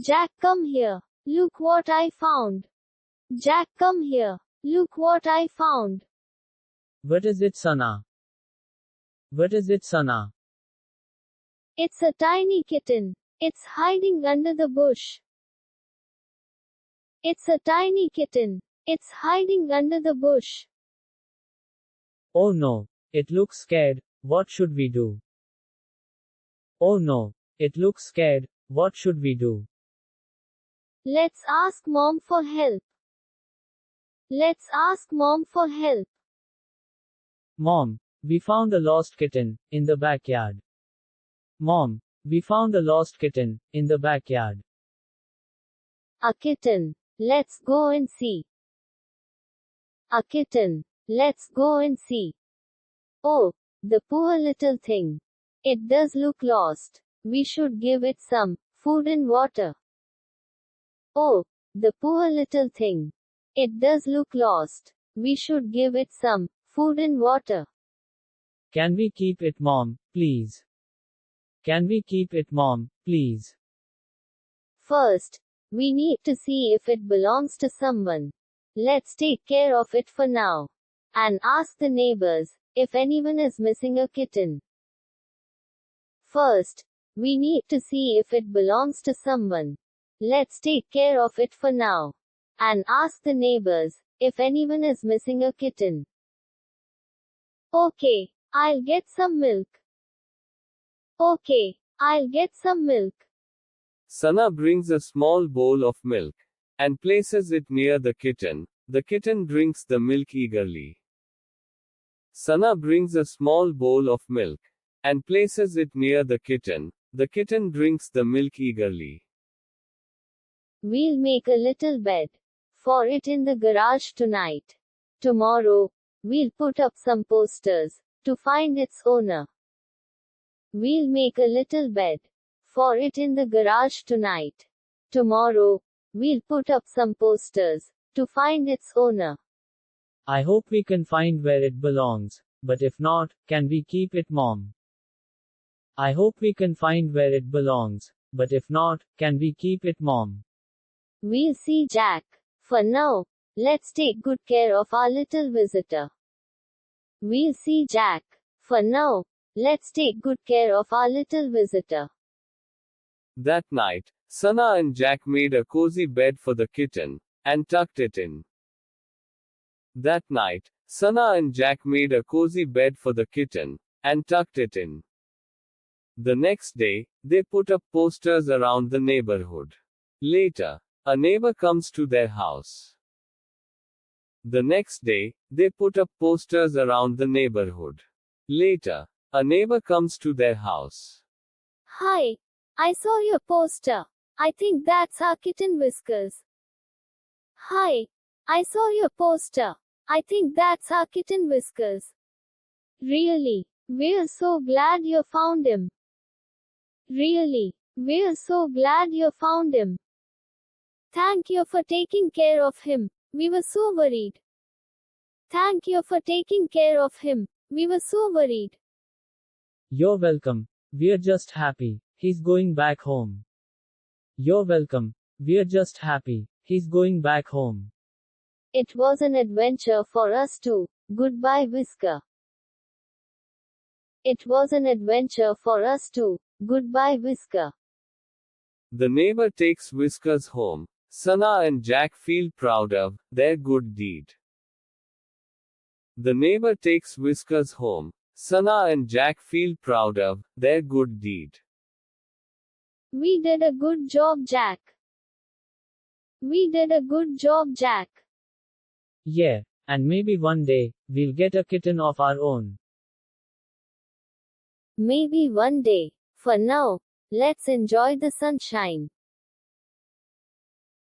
Jack, come here. Look what I found. Jack, come here. Look what I found. What is it, Sana? What is it, Sana? It's a tiny kitten. It's hiding under the bush. It's a tiny kitten. It's hiding under the bush. Oh no, it looks scared. What should we do? Oh no, it looks scared. What should we do? Let's ask Mom for help. Let's ask Mom for help. Mom, we found a lost kitten in the backyard. Mom, we found a lost kitten in the backyard. A kitten. Let's go and see. A kitten. Let's go and see. Oh, the poor little thing. It does look lost. We should give it some food and water. Oh, the poor little thing. It does look lost. We should give it some food and water. Can we keep it, Mom, please? Can we keep it, Mom, please? First, we need to see if it belongs to someone. Let's take care of it for now. And ask the neighbors if anyone is missing a kitten. First, we need to see if it belongs to someone. Let's take care of it for now. And ask the neighbors if anyone is missing a kitten. Okay, I'll get some milk. Okay, I'll get some milk. Sana brings a small bowl of milk and places it near the kitten. The kitten drinks the milk eagerly. Sana brings a small bowl of milk and places it near the kitten. The kitten drinks the milk eagerly. We'll make a little bed for it in the garage tonight. Tomorrow, we'll put up some posters to find its owner. We'll make a little bed for it in the garage tonight. Tomorrow, we'll put up some posters to find its owner. I hope we can find where it belongs, but if not, can we keep it, Mom? I hope we can find where it belongs, but if not, can we keep it, Mom? We'll see, Jack. For now, let's take good care of our little visitor. We'll see, Jack. For now, let's take good care of our little visitor. That night, Sana and Jack made a cozy bed for the kitten and tucked it in. That night, Sana and Jack made a cozy bed for the kitten and tucked it in. The next day, they put up posters around the neighborhood. Later, a neighbor comes to their house. The next day, they put up posters around the neighborhood. Later, a neighbor comes to their house. Hi, I saw your poster. I think that's our kitten Whiskers. Hi, I saw your poster. I think that's our kitten Whiskers. Really, we're so glad you found him. Really, we're so glad you found him. Thank you for taking care of him. We were so worried. Thank you for taking care of him. We were so worried. You're welcome. We're just happy he's going back home. You're welcome. We're just happy he's going back home. It was an adventure for us too. Goodbye, Whisker. It was an adventure for us too. Goodbye, Whisker. The neighbor takes Whiskers home. Sana and Jack feel proud of their good deed. The neighbor takes Whiskers home. Sana and Jack feel proud of their good deed. We did a good job, Jack. We did a good job, Jack. Yeah, and maybe one day, we'll get a kitten of our own. Maybe one day. For now, let's enjoy the sunshine.